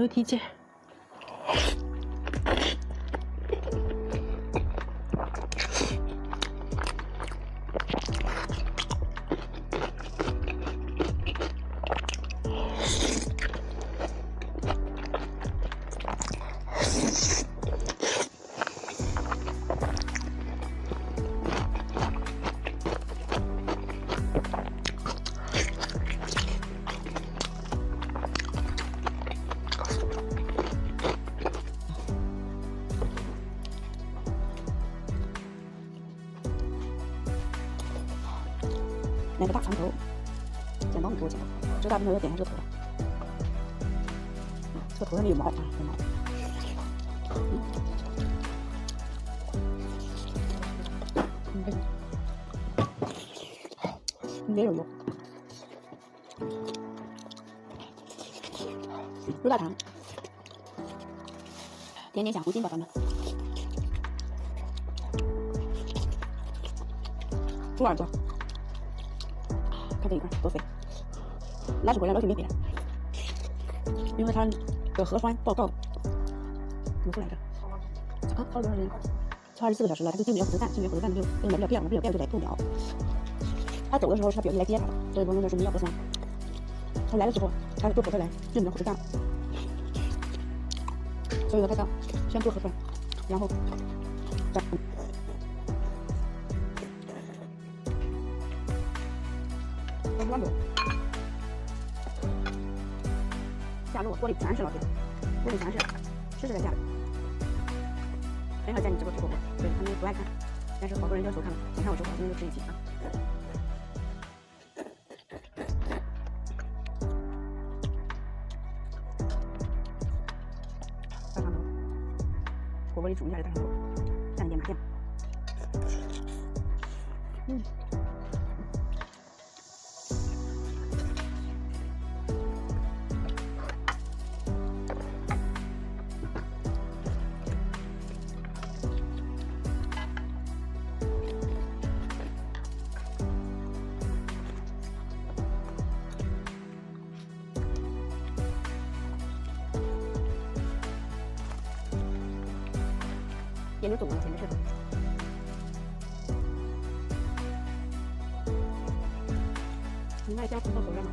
体检。那个大长头，剪刀你给我剪，这大部分要点下这个头了。这个头上面有毛啊，有毛。没有油，肉大肠，点点小胡筋，宝宝们。猪耳朵。看这一块多肥，拉起回来老铁没回来，因为它的核酸报告有出来的。啊，超了多少人？超24个小时了，他就进不了火车站，进不了火车站就买不了票，买不了票就来不了。他走的时候是他表弟来接他的，所以说那是没有核酸。他来的时候，他坐火车来，进不了火车站，所以说他要先做核酸，然后再。关注，下肉锅里全是老铁，锅里全是，吃在下的。很少在你直播吃火锅，对他们不爱看，但是好多人要求看了，想看我直播，今天就吃一期啊。大肠头，火锅里煮一下的大肠头，蘸一点麻酱。眼睛肿了，简直是。你卖香葡萄手上吗？